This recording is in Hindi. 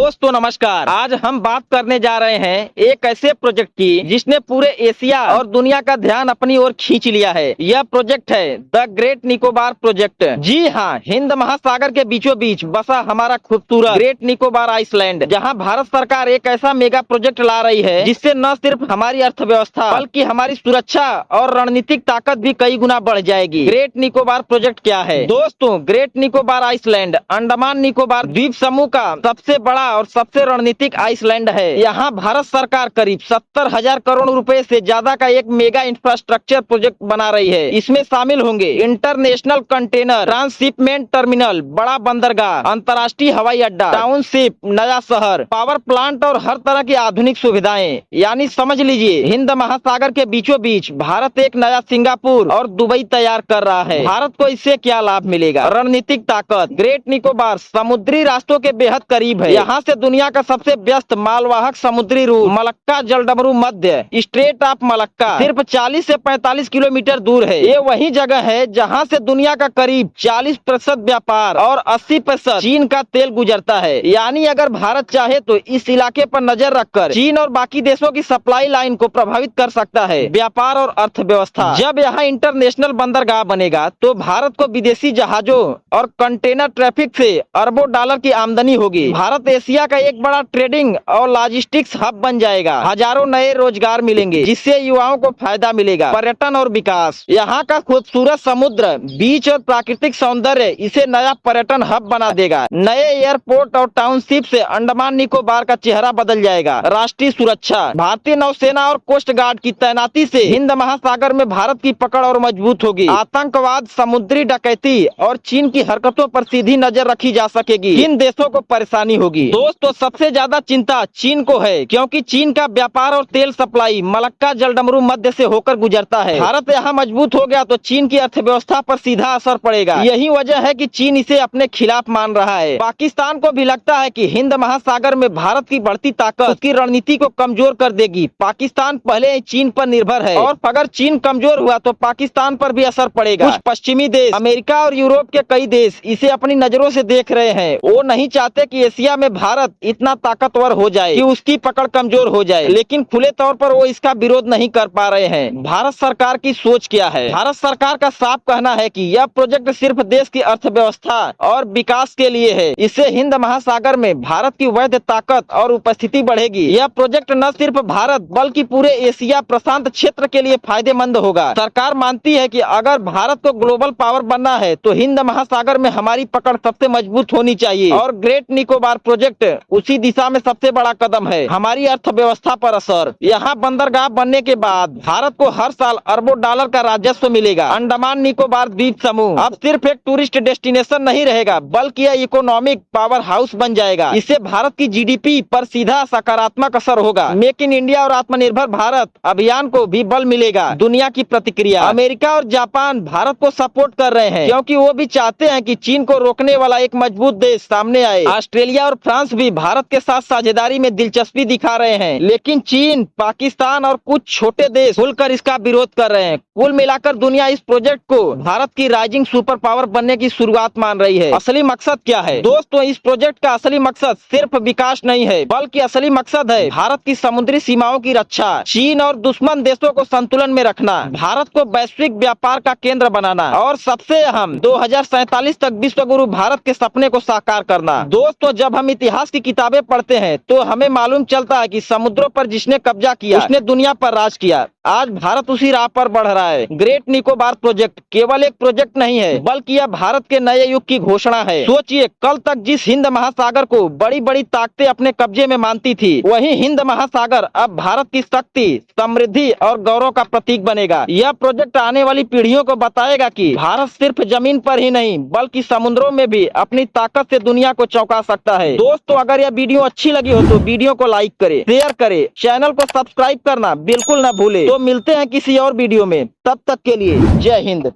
दोस्तों नमस्कार। आज हम बात करने जा रहे हैं एक ऐसे प्रोजेक्ट की जिसने पूरे एशिया और दुनिया का ध्यान अपनी ओर खींच लिया है। यह प्रोजेक्ट है द ग्रेट निकोबार प्रोजेक्ट। जी हाँ, हिंद महासागर के बीचों बीच बसा हमारा खूबसूरत ग्रेट निकोबार आइसलैंड, जहाँ भारत सरकार एक ऐसा मेगा प्रोजेक्ट ला रही है जिससे न सिर्फ हमारी अर्थव्यवस्था बल्कि हमारी सुरक्षा और रणनीतिक ताकत भी कई गुना बढ़ जाएगी। ग्रेट निकोबार प्रोजेक्ट क्या है दोस्तों? ग्रेट निकोबार आइसलैंड अंडमान निकोबार द्वीप समूह का सबसे बड़ा और सबसे रणनीतिक आइसलैंड है। यहाँ भारत सरकार करीब 70,000 करोड़ रुपए से ज्यादा का एक मेगा इंफ्रास्ट्रक्चर प्रोजेक्ट बना रही है। इसमें शामिल होंगे इंटरनेशनल कंटेनर ट्रांसशिपमेंट टर्मिनल, बड़ा बंदरगाह, अंतर्राष्ट्रीय हवाई अड्डा, टाउनशिप, नया शहर, पावर प्लांट और हर तरह की आधुनिक सुविधाएं। यानी समझ लीजिए, हिंद महासागर के बीचों बीच भारत एक नया सिंगापुर और दुबई तैयार कर रहा है। भारत को इससे क्या लाभ मिलेगा? रणनीतिक ताकत। ग्रेट निकोबार समुद्री रास्तों के बेहद करीब है। यहाँ से दुनिया का सबसे व्यस्त मालवाहक समुद्री रूट मलक्का जलडमरू मध्य स्ट्रेट ऑफ मलक्का सिर्फ 40 से 45 किलोमीटर दूर है। ये वही जगह है जहाँ से दुनिया का करीब 40% व्यापार और 80% चीन का तेल गुजरता है। यानी अगर भारत चाहे तो इस इलाके पर नजर रखकर चीन और बाकी देशों की सप्लाई लाइन को प्रभावित कर सकता है। व्यापार और अर्थव्यवस्था। जब यहाँ इंटरनेशनल बंदरगाह बनेगा तो भारत को विदेशी जहाजों और कंटेनर ट्रैफिक से अरबों डॉलर की आमदनी होगी। भारत एशिया का एक बड़ा ट्रेडिंग और लॉजिस्टिक्स हब बन जाएगा। हजारों नए रोजगार मिलेंगे जिससे युवाओं को फायदा मिलेगा। पर्यटन और विकास। यहाँ का खूबसूरत समुद्र, बीच और प्राकृतिक सौंदर्य इसे नया पर्यटन हब बना देगा। नए एयरपोर्ट और टाउनशिप से अंडमान निकोबार का चेहरा बदल जाएगा। राष्ट्रीय सुरक्षा। भारतीय नौसेना और कोस्ट गार्ड की तैनाती से हिंद महासागर में भारत की पकड़ और मजबूत होगी। आतंकवाद, समुद्री डकैती और चीन की हरकतों पर सीधी नजर रखी जा सकेगी। इन देशों को परेशानी होगी। दोस्तों सबसे ज्यादा चिंता चीन को है, क्योंकि चीन का व्यापार और तेल सप्लाई मलक्का जलडमरू मध्य से होकर गुजरता है। भारत यहाँ मजबूत हो गया तो चीन की अर्थव्यवस्था पर सीधा असर पड़ेगा। यही वजह है कि चीन इसे अपने खिलाफ मान रहा है। पाकिस्तान को भी लगता है कि हिंद महासागर में भारत की बढ़ती ताकत उसकी रणनीति को कमजोर कर देगी। पाकिस्तान पहले ही चीन पर निर्भर है और अगर चीन कमजोर हुआ तो पाकिस्तान पर भी असर पड़ेगा। कुछ पश्चिमी देश, अमेरिका और यूरोप के कई देश इसे अपनी नजरों से देख रहे हैं। वो नहीं चाहते कि एशिया में भारत इतना ताकतवर हो जाए कि उसकी पकड़ कमजोर हो जाए, लेकिन खुले तौर पर वो इसका विरोध नहीं कर पा रहे हैं। भारत सरकार की सोच क्या है? भारत सरकार का साफ कहना है कि यह प्रोजेक्ट सिर्फ देश की अर्थव्यवस्था और विकास के लिए है। इससे हिंद महासागर में भारत की वैध ताकत और उपस्थिति बढ़ेगी। यह प्रोजेक्ट न सिर्फ भारत बल्कि पूरे एशिया प्रशांत क्षेत्र के लिए फायदेमंद होगा। सरकार मानती है कि अगर भारत को ग्लोबल पावर बनना है तो हिंद महासागर में हमारी पकड़ सबसे मजबूत होनी चाहिए और ग्रेट निकोबार प्रोजेक्ट उसी दिशा में सबसे बड़ा कदम है। हमारी अर्थव्यवस्था पर असर। यहाँ बंदरगाह बनने के बाद भारत को हर साल अरबों डॉलर का राजस्व मिलेगा। अंडमान निकोबार द्वीप समूह अब सिर्फ एक टूरिस्ट डेस्टिनेशन नहीं रहेगा बल्कि यह इकोनॉमिक पावर हाउस बन जाएगा। इससे भारत की जीडीपी पर सीधा सकारात्मक असर होगा। मेक इन इंडिया और आत्मनिर्भर भारत अभियान को भी बल मिलेगा। दुनिया की प्रतिक्रिया। अमेरिका और जापान भारत को सपोर्ट कर रहे हैं क्योंकि वो भी चाहते हैं कि चीन को रोकने वाला एक मजबूत देश सामने आए। ऑस्ट्रेलिया और फ्रांस भी भारत के साथ साझेदारी में दिलचस्पी दिखा रहे हैं, लेकिन चीन, पाकिस्तान और कुछ छोटे देश खुलकर इसका विरोध कर रहे हैं। कुल मिलाकर दुनिया इस प्रोजेक्ट को भारत की राइजिंग सुपर पावर बनने की शुरुआत मान रही है। असली मकसद क्या है दोस्तों? इस प्रोजेक्ट का असली मकसद सिर्फ विकास नहीं है बल्कि असली मकसद है भारत की समुद्री सीमाओं की रक्षा, चीन और दुश्मन देशों को संतुलन में रखना, भारत को वैश्विक व्यापार का केंद्र बनाना और सबसे अहम 2047 तक विश्व गुरु भारत के सपने को साकार करना। दोस्तों जब हम इतिहास की किताबें पढ़ते हैं तो हमें मालूम चलता है कि समुद्रों पर जिसने कब्जा किया उसने दुनिया पर राज किया। आज भारत उसी राह पर बढ़ रहा है। ग्रेट निकोबार प्रोजेक्ट केवल एक प्रोजेक्ट नहीं है बल्कि यह भारत के नए युग की घोषणा है। सोचिए, कल तक जिस हिंद महासागर को बड़ी बड़ी ताकतें अपने कब्जे में मानती थी, वही हिंद महासागर अब भारत की शक्ति, समृद्धि और गौरव का प्रतीक बनेगा। यह प्रोजेक्ट आने वाली पीढ़ियों को बताएगा कि भारत सिर्फ जमीन पर ही नहीं बल्कि समुद्रों में भी अपनी ताकत से दुनिया को चौंका सकता है। दोस्तों अगर यह वीडियो अच्छी लगी हो तो वीडियो को लाइक करें, शेयर करें, चैनल को सब्सक्राइब करना बिल्कुल न भूले। तो मिलते हैं किसी और वीडियो में, तब तक के लिए जय हिंद।